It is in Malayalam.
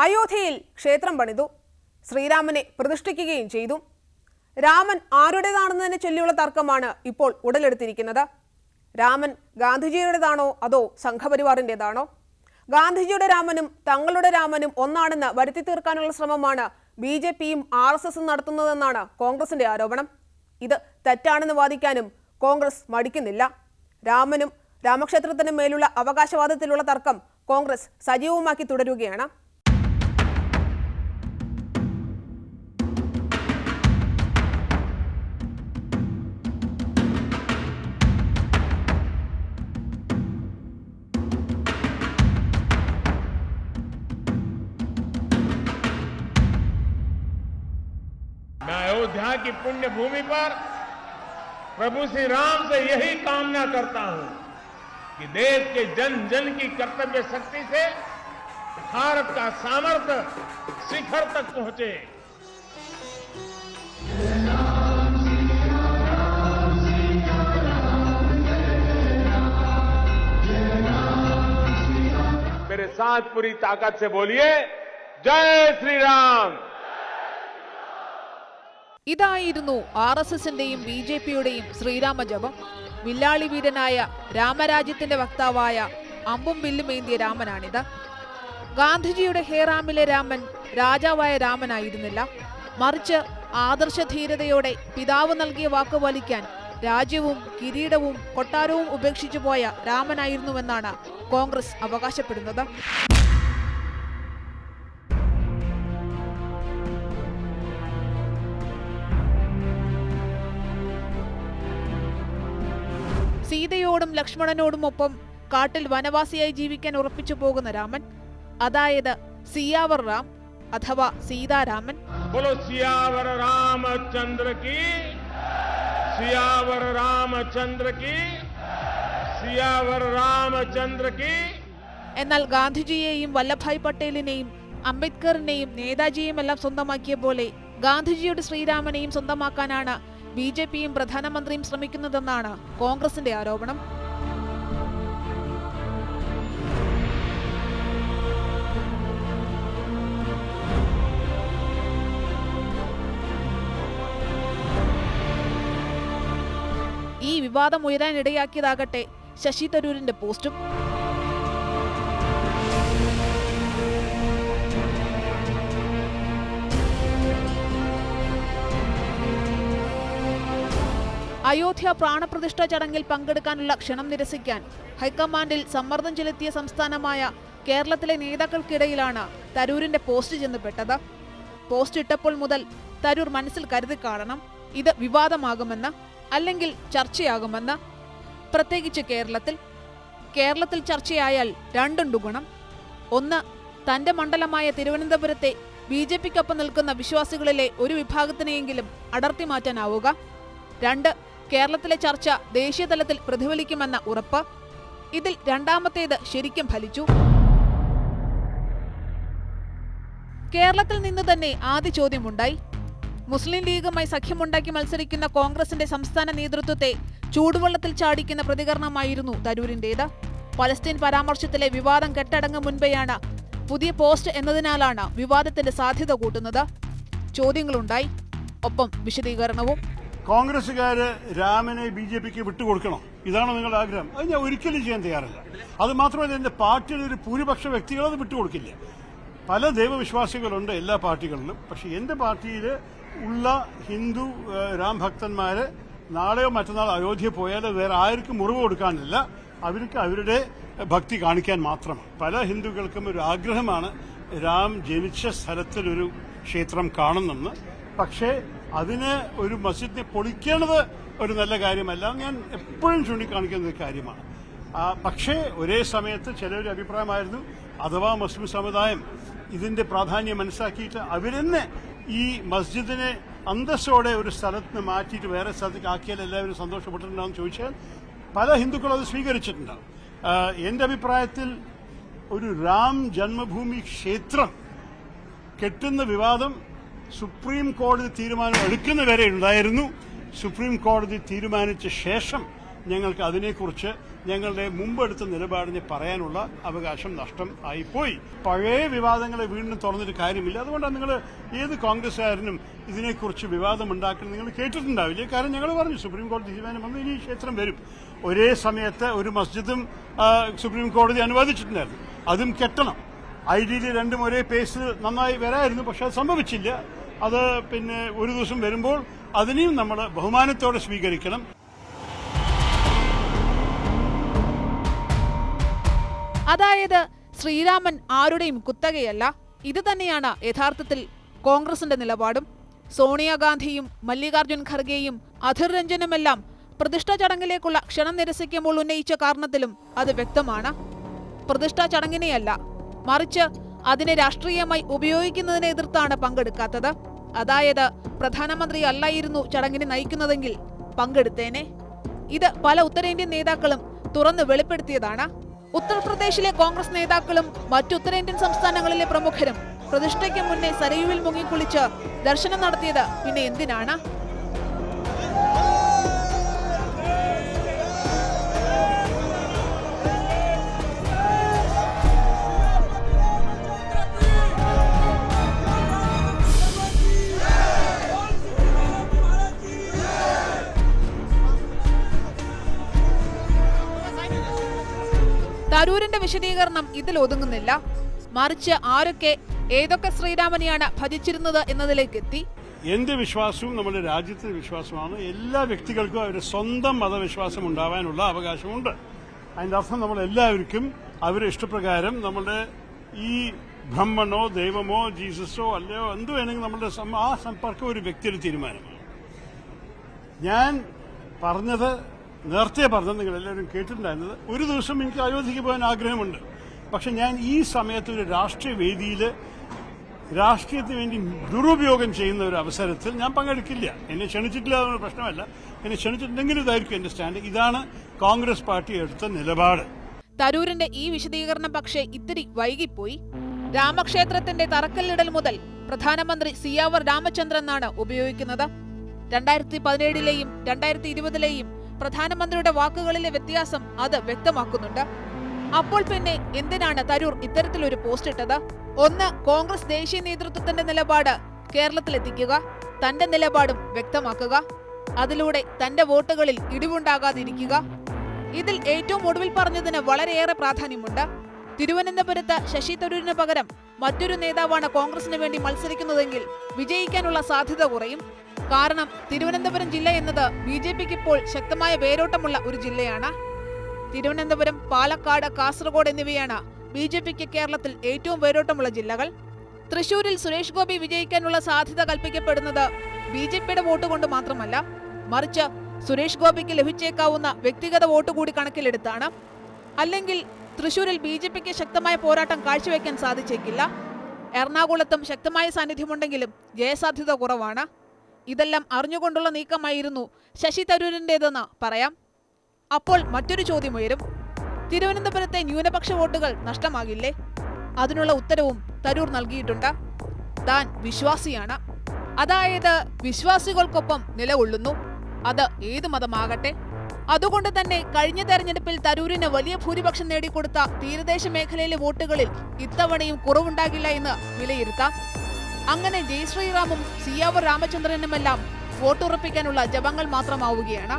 അയോധ്യയിൽ ക്ഷേത്രം പണിതു, ശ്രീരാമനെ പ്രതിഷ്ഠിക്കുകയും ചെയ്തു. രാമൻ ആരുടേതാണെന്നതിനെ ചൊല്ലിയുള്ള തർക്കമാണ് ഇപ്പോൾ ഉടലെടുത്തിരിക്കുന്നത്. രാമൻ ഗാന്ധിജിയുടേതാണോ അതോ സംഘപരിവാറിൻ്റെതാണോ? ഗാന്ധിജിയുടെ രാമനും തങ്ങളുടെ രാമനും ഒന്നാണെന്ന് വരുത്തി തീർക്കാനുള്ള ശ്രമമാണ് BJPയും RSSും നടത്തുന്നതെന്നാണ് കോൺഗ്രസിന്റെ ആരോപണം. ഇത് തെറ്റാണെന്ന് വാദിക്കാനും കോൺഗ്രസ് മടിക്കുന്നില്ല. രാമനും രാമക്ഷേത്രത്തിനും മേലുള്ള അവകാശവാദത്തിലുള്ള തർക്കം കോൺഗ്രസ് സജീവമാക്കി തുടരുകയാണ്. मैं अयोध्या की पुण्य भूमि पर प्रभु श्री राम से यही कामना करता हूं कि देश के जन जन की कर्तव्य शक्ति से भारत का सामर्थ्य शिखर तक पहुंचे। मेरे साथ पूरी ताकत से बोलिए, जय श्री राम। ഇതായിരുന്നു RSSന്റെയും BJPയുടെയും ശ്രീരാമ ജപം. വില്ലാളി വീരനായ രാമരാജ്യത്തിന്റെ വക്താവായ അമ്പും വില്ലുമേന്തിയ രാമനാണിത്. ഗാന്ധിജിയുടെ ഹേറാമിലെ രാമൻ രാജാവായ രാമനായിരുന്നില്ല, മറിച്ച് ആദർശധീരതയോടെ പിതാവ് നൽകിയ വാക്ക് പാലിക്കാൻ രാജ്യവും കിരീടവും കൊട്ടാരവും ഉപേക്ഷിച്ചു പോയ രാമനായിരുന്നുവെന്നാണ് കോൺഗ്രസ് അവകാശപ്പെടുന്നത്. സീതയോടും ലക്ഷ്മണനോടുമൊപ്പം കാട്ടിൽ വനവാസിയായി ജീവിക്കാൻ ഉറപ്പിച്ചു പോകുന്ന രാമൻ, അതായത് സിയാവർ രാം അഥവാ സീതാരാമൻ. സിയാവർ രാമചന്ദ്ര കി, സിയാവർ രാമചന്ദ്ര കി, സിയാവർ രാമചന്ദ്ര കി. എന്നാൽ ഗാന്ധിജിയെയും വല്ലഭായ് പട്ടേലിനെയും അംബേദ്കറിനെയും നേതാജിയെയും എല്ലാം സ്വന്തമാക്കിയ പോലെ ഗാന്ധിജിയുടെ ശ്രീരാമനെയും സ്വന്തമാക്കാനാണ് BJPയും പ്രധാനമന്ത്രിയും ശ്രമിക്കുന്നതെന്നാണ് കോൺഗ്രസിന്റെ ആരോപണം. ഈ വിവാദം ഉയരാനിടയാക്കിയതാകട്ടെ ശശി തരൂരിന്റെ പോസ്റ്റും. അയോധ്യ പ്രാണപ്രതിഷ്ഠ ചടങ്ങിൽ പങ്കെടുക്കാനുള്ള ക്ഷണം നിരസിക്കാൻ ഹൈക്കമാൻഡിൽ സമ്മർദ്ദം ചെലുത്തിയ സംസ്ഥാനമായ കേരളത്തിലെ നേതാക്കൾക്കിടയിലാണ് തരൂരിന്റെ പോസ്റ്റ് ചെന്നുപെട്ടത്. പോസ്റ്റ് ഇട്ടപ്പോൾ മുതൽ തരൂർ മനസ്സിൽ കരുതി കാണണം, ഇത് വിവാദമാകുമെന്ന്, അല്ലെങ്കിൽ ചർച്ചയാകുമെന്ന്. പ്രത്യേകിച്ച് കേരളത്തിൽ ചർച്ചയായാൽ രണ്ടുണ്ട് ഗുണം. ഒന്ന്, തന്റെ മണ്ഡലമായ തിരുവനന്തപുരത്തെ BJPക്കൊപ്പം നിൽക്കുന്ന വിശ്വാസികളിലെ ഒരു വിഭാഗത്തിനെയെങ്കിലും അടർത്തി മാറ്റാനാവുക. രണ്ട്, കേരളത്തിലെ ചർച്ച ദേശീയ തലത്തിൽ പ്രതിഫലിക്കുമെന്ന ഉറപ്പ്. ഇതിൽ രണ്ടാമത്തേത് ശരിക്കും ഫലിച്ചു. കേരളത്തിൽ നിന്ന് തന്നെ ആദ്യ ചോദ്യമുണ്ടായി. മുസ്ലിം ലീഗുമായി സഖ്യമുണ്ടാക്കി മത്സരിക്കുന്ന കോൺഗ്രസിന്റെ സംസ്ഥാന നേതൃത്വത്തെ ചൂടുവെള്ളത്തിൽ ചാടിക്കുന്ന പ്രതികരണമായിരുന്നു തരൂരിന്റേത്. പലസ്തീൻ പരാമർശത്തിലെ വിവാദം കെട്ടടങ്ങും മുൻപെയാണ് പുതിയ പോസ്റ്റ് എന്നതിനാലാണ് വിവാദത്തിന്റെ സാധ്യത കൂട്ടുന്നത്. ചോദ്യങ്ങളുണ്ടായി, ഒപ്പം വിശദീകരണവും. കോൺഗ്രസുകാര് രാമനെ BJPക്ക് വിട്ടുകൊടുക്കണം, ഇതാണോ നിങ്ങളുടെ ആഗ്രഹം? അത് ഞാൻ ഒരിക്കലും ചെയ്യാൻ തയ്യാറല്ല. അത് മാത്രമല്ല, എന്റെ പാർട്ടിയിലെ ഒരു ഭൂരിപക്ഷ വ്യക്തികൾ അത് വിട്ടുകൊടുക്കില്ല. പല ദൈവവിശ്വാസികളുണ്ട് എല്ലാ പാർട്ടികളിലും. പക്ഷെ എന്റെ പാർട്ടിയിൽ ഉള്ള ഹിന്ദു രാം ഭക്തന്മാര് നാളെയോ മറ്റന്നാൾ അയോധ്യ പോയാൽ വേറെ ആർക്കും മുറിവ് കൊടുക്കാനില്ല. അവർക്ക് അവരുടെ ഭക്തി കാണിക്കാൻ മാത്രമാണ്. പല ഹിന്ദുക്കൾക്കും ഒരു ആഗ്രഹമാണ് രാം ജനിച്ച സ്ഥലത്തിലൊരു ക്ഷേത്രം കാണുന്നെന്ന്. പക്ഷേ അതിന് ഒരു മസ്ജിദിനെ പൊളിക്കേണ്ടത് ഒരു നല്ല കാര്യമല്ല, ഞാൻ എപ്പോഴും ചൂണ്ടിക്കാണിക്കുന്ന ഒരു കാര്യമാണ്. പക്ഷേ ഒരേ സമയത്ത് ചിലരുടെ അഭിപ്രായമായിരുന്നു, അഥവാ മുസ്ലിം സമുദായം ഇതിന്റെ പ്രാധാന്യം മനസ്സിലാക്കിയിട്ട് അവരെന്നെ ഈ മസ്ജിദിനെ അന്തസ്സോടെ ഒരു സ്ഥലത്ത് നിന്ന് മാറ്റിയിട്ട് വേറെ സ്ഥലത്തേക്ക് ആക്കിയാൽ എല്ലാവരും സന്തോഷപ്പെട്ടിട്ടുണ്ടാവും ചോദിച്ചാൽ പല ഹിന്ദുക്കളും അത് സ്വീകരിച്ചിട്ടുണ്ടാവും. എന്റെ അഭിപ്രായത്തിൽ ഒരു രാം ജന്മഭൂമി ക്ഷേത്രം കെട്ടുന്ന വിവാദം സുപ്രീം കോടതി തീരുമാനം എടുക്കുന്നവരെ ഉണ്ടായിരുന്നു. സുപ്രീം കോടതി തീരുമാനിച്ച ശേഷം ഞങ്ങൾക്ക് അതിനെക്കുറിച്ച് ഞങ്ങളുടെ മുമ്പെടുത്ത നിലപാടിനെ പറയാനുള്ള അവകാശം നഷ്ടം ആയിപ്പോയി. പഴയ വിവാദങ്ങളെ വീണ്ടും തുറന്നിട്ട് കാര്യമില്ല. അതുകൊണ്ടാണ് നിങ്ങൾ ഏത് കോൺഗ്രസ്സുകാരനും ഇതിനെക്കുറിച്ച് വിവാദം ഉണ്ടാക്കുന്നത് നിങ്ങൾ കേട്ടിട്ടുണ്ടാവില്ലേ? കാരണം ഞങ്ങൾ പറഞ്ഞു സുപ്രീം കോടതി തീരുമാനം വന്ന് ഇനി ക്ഷേത്രം വരും. ഒരേ സമയത്ത് ഒരു മസ്ജിദും സുപ്രീം കോടതി അനുവദിച്ചിട്ടുണ്ടായിരുന്നു. അതും കെട്ടണം. ഐഡിയയിൽ രണ്ടും ഒരേ പേസ് നന്നായി വരായിരുന്നു. പക്ഷെ അത് സംഭവിച്ചില്ല. അത് പിന്നെ ഒരു ദിവസം വരുമ്പോൾ അതിനെയും നമ്മൾ ബഹുമാനത്തോടെ സ്വീകരിക്കണം. അതായത് ശ്രീരാമൻ ആരുടെയും കുത്തകയല്ല. ഇത് തന്നെയാണ് യഥാർത്ഥത്തിൽ കോൺഗ്രസിന്റെ നിലപാടും. സോണിയാഗാന്ധിയും മല്ലികാർജ്ജുൻ ഖർഗെയും അധിർ രഞ്ജനുമെല്ലാം പ്രതിഷ്ഠാ ചടങ്ങിലേക്കുള്ള ക്ഷണം നിരസിക്കുമ്പോൾ ഉന്നയിച്ച കാരണത്തിലും അത് വ്യക്തമാണ്. പ്രതിഷ്ഠാ ചടങ്ങിനെയല്ല, മറിച്ച് അതിനെ രാഷ്ട്രീയമായി ഉപയോഗിക്കുന്നതിനെ എതിർത്താണ് പങ്കെടുക്കാത്തത്. അതായത് പ്രധാനമന്ത്രി അല്ലായിരുന്നു ചടങ്ങിനെ നയിക്കുന്നതെങ്കിൽ പങ്കെടുത്തേനെ. ഇത് പല ഉത്തരേന്ത്യൻ നേതാക്കളും തുറന്നു വെളിപ്പെടുത്തിയതാണ്. ഉത്തർപ്രദേശിലെ കോൺഗ്രസ് നേതാക്കളും മറ്റു ഉത്തരേന്ത്യൻ സംസ്ഥാനങ്ങളിലെ പ്രമുഖരും പ്രതിഷ്ഠയ്ക്ക് മുന്നേ സരയുവിൽ മുങ്ങിക്കുളിച്ച് ദർശനം നടത്തിയത് പിന്നെ എന്തിനാണ്? തരൂരിന്റെ വിശദീകരണം ഇതിൽ ഒതുങ്ങുന്നില്ല. മറിച്ച് ആരൊക്കെ ഏതൊക്കെ ശ്രീരാമനെയാണ് ഭജിച്ചിരുന്നത് എന്നതിലേക്ക് എത്തി. എന്റെ വിശ്വാസവും നമ്മുടെ രാജ്യത്തിന്റെ വിശ്വാസമാണ്. എല്ലാ വ്യക്തികൾക്കും അവരുടെ സ്വന്തം മതവിശ്വാസം ഉണ്ടാവാനുള്ള അവകാശമുണ്ട്. അതിന്റെ അർത്ഥം നമ്മൾ എല്ലാവർക്കും അവരുടെ ഇഷ്ടപ്രകാരം നമ്മുടെ ഈ ബ്രഹ്മണോ ദൈവമോ ജീസസോ അല്ലയോ എന്ത് വേണമെങ്കിൽ നമ്മുടെ ആ സമ്പർക്കം ഒരു വ്യക്തിയുടെ തീരുമാനമാണ്. ഞാൻ പറഞ്ഞത് നേരത്തെ പറഞ്ഞത് നിങ്ങൾ എല്ലാവരും കേട്ടിട്ടുണ്ടായിരുന്നത്, ഒരു ദിവസം എനിക്ക് അയോധ്യയ്ക്ക് പോകാൻ ആഗ്രഹമുണ്ട്. പക്ഷെ ഞാൻ ഈ സമയത്ത് ഒരു രാഷ്ട്രീയ വേദിയിൽ രാഷ്ട്രീയത്തിന് വേണ്ടി ദുരുപയോഗം ചെയ്യുന്ന ഒരു അവസരത്തിൽ ഞാൻ പങ്കെടുക്കില്ല. എന്നെ ക്ഷണിച്ചിട്ടില്ല എന്ന പ്രശ്നമല്ല. എന്നെ ക്ഷണിച്ചിട്ടുണ്ടെങ്കിലും ഇതായിരിക്കും എന്റെ സ്റ്റാൻഡ്. ഇതാണ് കോൺഗ്രസ് പാർട്ടി എടുത്ത നിലപാട്. തരൂരിന്റെ ഈ വിശദീകരണം പക്ഷേ ഇത്തിരി വൈകിപ്പോയി. രാമക്ഷേത്രത്തിന്റെ തറക്കല്ലിടൽ മുതൽ പ്രധാനമന്ത്രി സിയാവർ രാമചന്ദ്രൻ എന്നാണ് ഉപയോഗിക്കുന്നത്. 2017-ലെയും 2020-ലെയും പ്രധാനമന്ത്രിയുടെ വാക്കുകളിലെ വ്യത്യാസം അത് വ്യക്തമാക്കുന്നുണ്ട്. അപ്പോൾ പിന്നെ എന്തിനാണ് തരൂർ ഇത്തരത്തിലൊരു പോസ്റ്റ് ഇട്ടത്? ഒന്ന്, കോൺഗ്രസ് ദേശീയ നേതൃത്വത്തിന്റെ നിലപാട് കേരളത്തിലെത്തിക്കുക, തന്റെ നിലപാടും വ്യക്തമാക്കുക, അതിലൂടെ തന്റെ വോട്ടുകളിൽ ഇടിവുണ്ടാകാതിരിക്കുക. ഇതിൽ ഏറ്റവും ഒടുവിൽ പറഞ്ഞതിന് വളരെയേറെ പ്രാധാന്യമുണ്ട്. തിരുവനന്തപുരത്ത് ശശി തരൂരിന് പകരം മറ്റൊരു നേതാവാണ് കോൺഗ്രസിന് വേണ്ടി മത്സരിക്കുന്നതെങ്കിൽ വിജയിക്കാനുള്ള സാധ്യത കുറയും. കാരണം തിരുവനന്തപുരം ജില്ല എന്നത് BJPക്ക് ഇപ്പോൾ ശക്തമായ വേരോട്ടമുള്ള ഒരു ജില്ലയാണ്. തിരുവനന്തപുരം, പാലക്കാട്, കാസർഗോഡ് എന്നിവയാണ് BJPക്ക് കേരളത്തിൽ ഏറ്റവും വേരോട്ടമുള്ള ജില്ലകൾ. തൃശൂരിൽ സുരേഷ് ഗോപി വിജയിക്കാനുള്ള സാധ്യത കൽപ്പിക്കപ്പെടുന്നത് BJPയുടെ വോട്ട് കൊണ്ട് മാത്രമല്ല, മറിച്ച് സുരേഷ് ഗോപിക്ക് ലഭിച്ചേക്കാവുന്ന വ്യക്തിഗത വോട്ട് കൂടി കണക്കിലെടുത്താണ്. അല്ലെങ്കിൽ തൃശൂരിൽ BJPക്ക് ശക്തമായ പോരാട്ടം കാഴ്ചവെക്കാൻ സാധിച്ചേക്കില്ല. എറണാകുളത്തും ശക്തമായ സാന്നിധ്യമുണ്ടെങ്കിലും ജയസാധ്യത കുറവാണ്. ഇതെല്ലാം അറിഞ്ഞുകൊണ്ടുള്ള നീക്കമായിരുന്നു ശശി തരൂരിൻ്റെതെന്ന് പറയാം. അപ്പോൾ മറ്റൊരു ചോദ്യം ഉയരും, തിരുവനന്തപുരത്തെ ന്യൂനപക്ഷ വോട്ടുകൾ നഷ്ടമാകില്ലേ? അതിനുള്ള ഉത്തരവും തരൂർ നൽകിയിട്ടുണ്ട്. താൻ വിശ്വാസിയാണ്, അതായത് വിശ്വാസികൾക്കൊപ്പം നിലകൊള്ളുന്നു, അത് ഏത് മതമാകട്ടെ. അതുകൊണ്ട് തന്നെ കഴിഞ്ഞ തെരഞ്ഞെടുപ്പിൽ തരൂരിന് വലിയ ഭൂരിപക്ഷം നേടിക്കൊടുത്ത തീരദേശ മേഖലയിലെ വോട്ടുകളിൽ ഇത്തവണയും കുറവുണ്ടാകില്ല എന്ന് വിലയിരുത്താം. അങ്ങനെ ജയ് ശ്രീറാമും സിയാവർ രാമചന്ദ്രനുമെല്ലാം വോട്ടുറപ്പിക്കാനുള്ള ജപങ്ങൾ മാത്രമാവുകയാണ്.